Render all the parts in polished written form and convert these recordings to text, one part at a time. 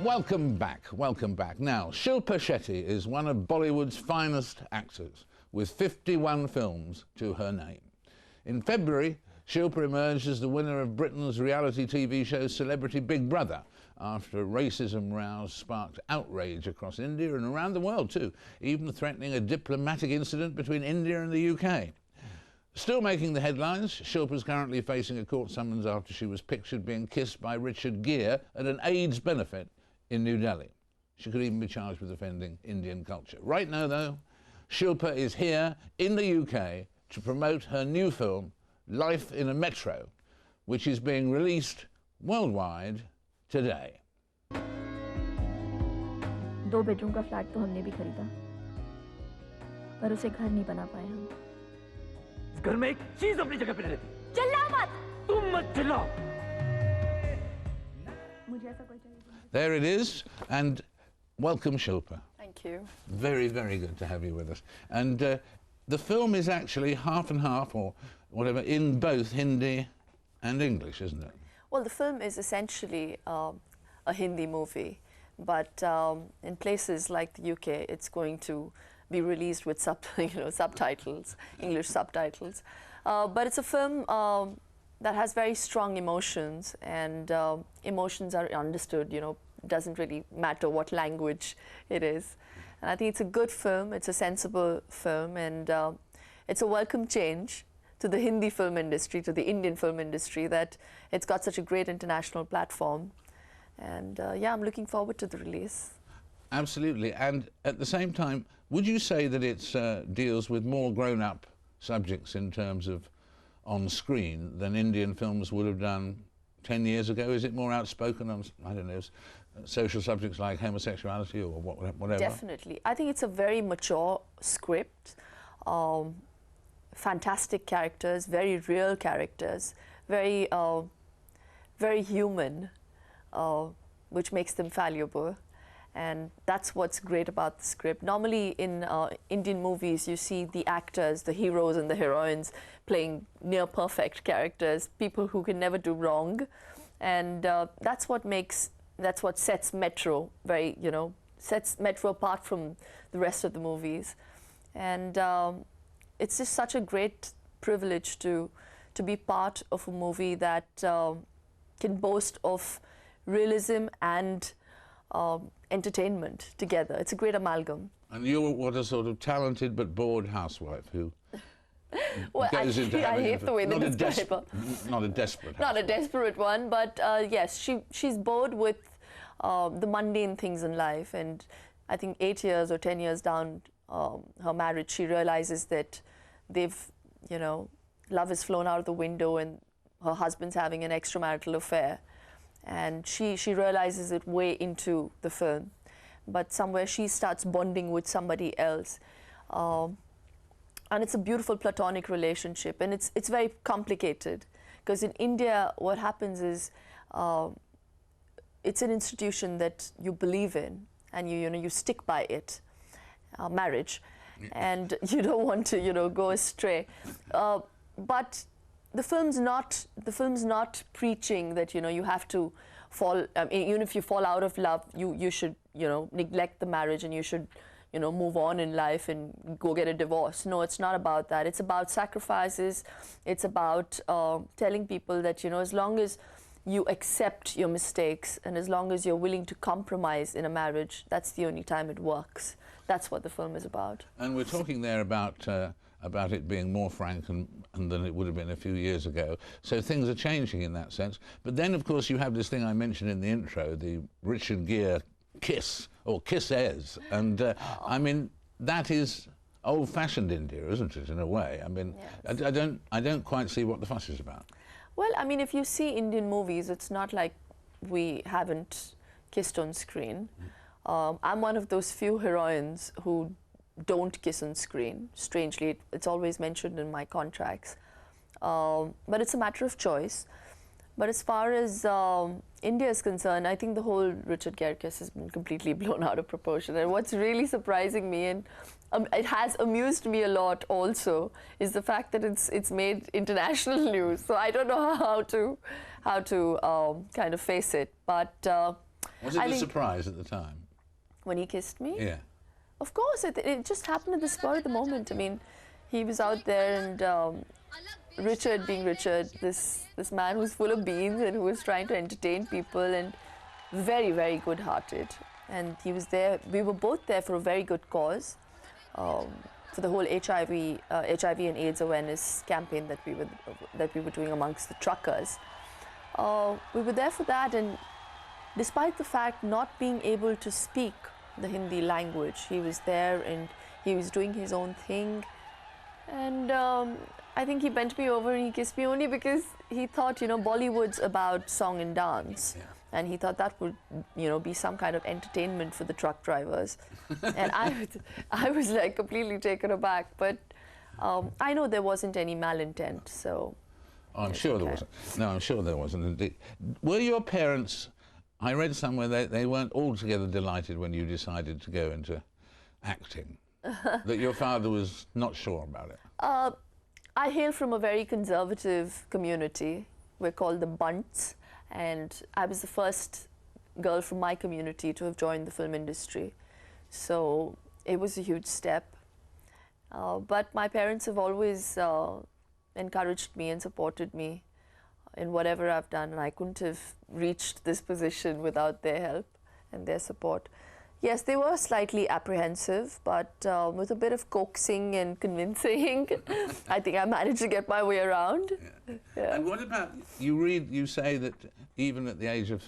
Welcome back, welcome back. Now, Shilpa Shetty is one of Bollywood's finest actors, with 51 films to her name. In February, Shilpa emerged as the winner of Britain's reality TV show Celebrity Big Brother, after racism rows sparked outrage across India and around the world too, even threatening a diplomatic incident between India and the UK. Still making the headlines, Shilpa is currently facing a court summons after she was pictured being kissed by Richard Gere at an AIDS benefit in New Delhi. She could even be charged with offending Indian culture. Right now, though, Shilpa is here in the UK to promote her new film, Life in a Metro, which is being released worldwide today. 2 bedroom का flat तो हमने भी खरीदा, पर उसे घर नहीं बना पाए हम। इस घर में एक चीज अपनी जगह पे नहीं रहती। चिल्लाओ मत। तुम मत चिल्लाओ। मुझे ऐसा कोई चाहिए। There it is, and welcome, Shilpa. Thank you. Very, very good to have you with us. And the film is actually half and half, or whatever, in both Hindi and English, isn't it? Well, the film is essentially a Hindi movie, but in places like the UK, it's going to be released with subtitles, English subtitles. But it's a film that has very strong emotions, and emotions are understood, doesn't really matter what language it is. And I think it's a good film, it's a sensible film, and it's a welcome change to the Hindi film industry, to the Indian film industry, that it's got such a great international platform. And yeah, I'm looking forward to the release. Absolutely. And at the same time, would you say that it deals with more grown-up subjects in terms of on screen than Indian films would have done 10 years ago? Is it more outspoken on, I don't know, social subjects like homosexuality or whatever? Definitely. I think it's a very mature script, fantastic characters, very real characters, very, very human, which makes them valuable. And that's what's great about the script. Normally in Indian movies, you see the actors, the heroes and the heroines playing near perfect characters, people who can never do wrong. And that's what sets Metro very, sets Metro apart from the rest of the movies. And it's just such a great privilege to be part of a movie that can boast of realism and entertainment together. It's a great amalgam. And you're what, a sort of talented but bored housewife who well, goes into I hate the way they describe her. Not a desperate housewife. Not a desperate one, but yes, she's bored with the mundane things in life. And I think 8 years or 10 years down her marriage, she realizes that they've, love has flown out of the window and her husband's having an extramarital affair. And she realizes it way into the film, but somewhere she starts bonding with somebody else, and it's a beautiful platonic relationship, and it's very complicated, because in India what happens is it's an institution that you believe in, and you stick by it, marriage, and you don't want to go astray, but the film's not preaching that you have to fall. Even if you fall out of love, you should neglect the marriage and you should move on in life and go get a divorce. No, it's not about that. It's about sacrifices. It's about telling people that as long as you accept your mistakes and as long as you're willing to compromise in a marriage, that's the only time it works. That's what the film is about. And we're talking there about it being more frank than it would have been a few years ago. So things are changing in that sense. But then, of course, you have this thing I mentioned in the intro, the Richard Gere kiss, or kisses. And, I mean, that is old-fashioned India, isn't it, in a way? I mean, yes. I don't quite see what the fuss is about. Well, I mean, if you see Indian movies, it's not like we haven't kissed on screen. I'm one of those few heroines who don't kiss on screen. Strangely, it's always mentioned in my contracts. But it's a matter of choice. But as far as India is concerned, I think the whole Richard Gere case has been completely blown out of proportion. And what's really surprising me, and it has amused me a lot also, is the fact that it's made international news. So I don't know how to kind of face it. But Was it I a think- surprise at the time? When he kissed me? Yeah. Of course, it just happened at the spur of the moment. I mean, he was out there and Richard being Richard, this man who's full of beans and who was trying to entertain people and very, very good-hearted. And he was there, we were both there for a very good cause, for the whole HIV and AIDS awareness campaign that we were doing amongst the truckers. We were there for that, and despite the fact not being able to speak the Hindi language, he was there and he was doing his own thing. And I think he bent me over and he kissed me only because he thought, you know, Bollywood's about song and dance. Yeah. And he thought that would, you know, be some kind of entertainment for the truck drivers. And I was like completely taken aback. But I know there wasn't any malintent, so. Oh, I'm sure there wasn't. No, I'm sure there wasn't indeed. Were your parents, I read somewhere they weren't altogether delighted when you decided to go into acting, that your father was not sure about it? I hail from a very conservative community. We're called the Bunts, and I was the first girl from my community to have joined the film industry. So it was a huge step. But my parents have always encouraged me and supported me in whatever I've done, and I couldn't have reached this position without their help and their support. Yes, they were slightly apprehensive, but with a bit of coaxing and convincing, I think I managed to get my way around. Yeah. Yeah. And what about, you say that even at the age of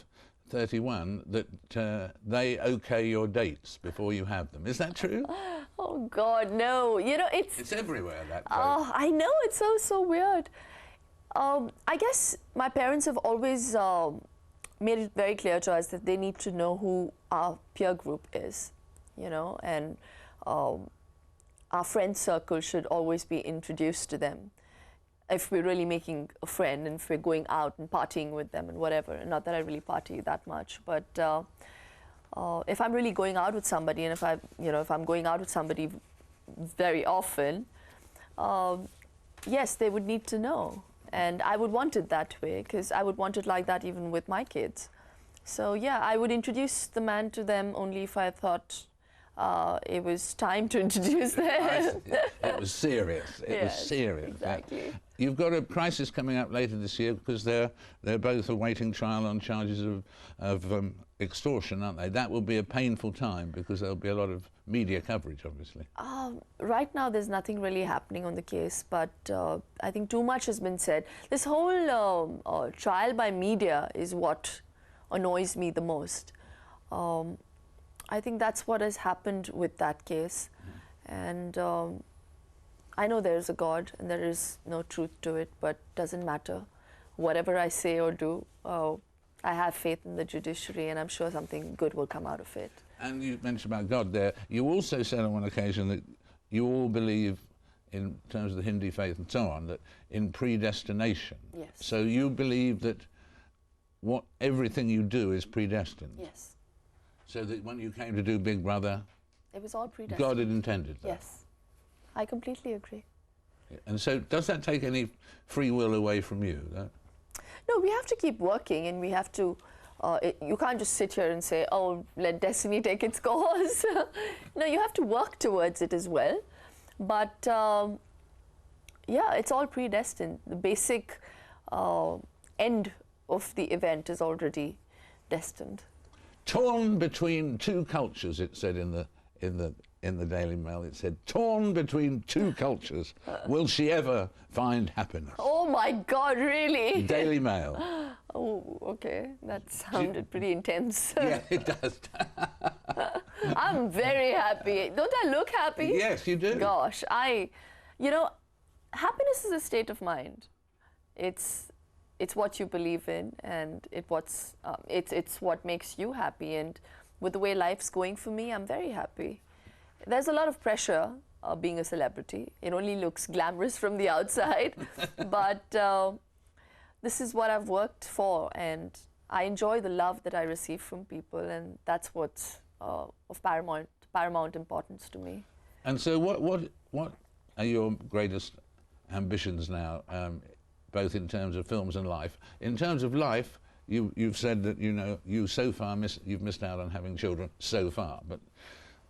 31, that they okay your dates before you have them. Is that true? Oh God, no. You know, It's everywhere, that joke. Oh, I know, it's so weird. I guess my parents have always made it very clear to us that they need to know who our peer group is, you know, and our friend circle should always be introduced to them if we're really making a friend and if we're going out and partying with them and whatever. Not that I really party that much, but if I'm really going out with somebody and if I'm going out with somebody very often, yes, they would need to know. And I would want it that way, because I would want it like that even with my kids. So yeah, I would introduce the man to them only if I thought it was time to introduce them. It was serious. It was Yes, serious. exactly. You've got a crisis coming up later this year because they're both awaiting trial on charges of extortion, aren't they? That will be a painful time because there'll be a lot of media coverage, obviously. Right now, there's nothing really happening on the case, but I think too much has been said. This whole trial by media is what annoys me the most. I think that's what has happened with that case. And I know there is a God and there is no truth to it, but doesn't matter. Whatever I say or do, I have faith in the judiciary, and I'm sure something good will come out of it. And you mentioned about God there. You also said on one occasion that you all believe, in terms of the Hindi faith and so on, that in predestination. Yes. So you believe that everything you do is predestined. Yes. So that when you came to do Big Brother, It was all predestined. God had intended that. Yes. I completely agree. And so does that take any free will away from you? No, we have to keep working, and we have to, you can't just sit here and say, oh, let destiny take its course. No, you have to work towards it as well. But yeah, it's all predestined. The basic end of the event is already destined. Torn between two cultures, it said in the Daily Mail. It said, torn between two cultures, will she ever find happiness? Oh my God, really? Daily Mail. Oh, okay. That sounded pretty intense. Yeah, it does. I'm very happy. Don't I look happy? Yes, you do. Gosh, you know, happiness is a state of mind. It's what you believe in, and it's what makes you happy. And with the way life's going for me, I'm very happy. There's a lot of pressure being a celebrity. It only looks glamorous from the outside, but this is what I've worked for, and I enjoy the love that I receive from people, and that's what's of paramount importance to me. And so what are your greatest ambitions now, both in terms of films and life? In terms of life, You've said that you so far you've missed out on having children so far, but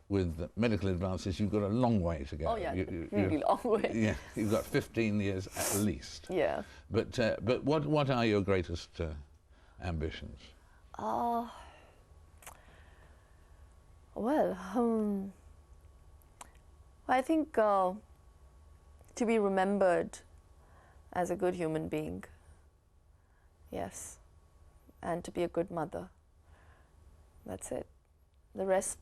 with medical advances you've got a long way to go. Oh yeah, really long way. Yeah, you've got 15 years at least. Yeah. But what are your greatest ambitions? Well, I think to be remembered as a good human being. Yes. And to be a good mother. That's it. The rest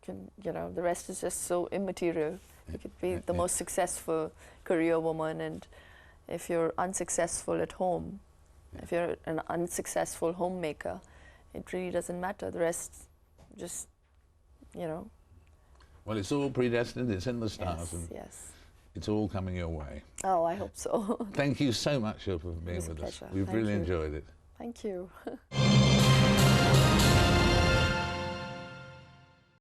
the rest is just so immaterial. You could be the most successful career woman, and if you're unsuccessful at home, if you're an unsuccessful homemaker, it really doesn't matter. The rest just, Well, it's all predestined, it's in the stars, yes, and yes. it's all coming your way. Oh, I hope so. Thank you so much, Shilpa, for being It was a with us. pleasure. We've Thank really you. enjoyed it. Thank you.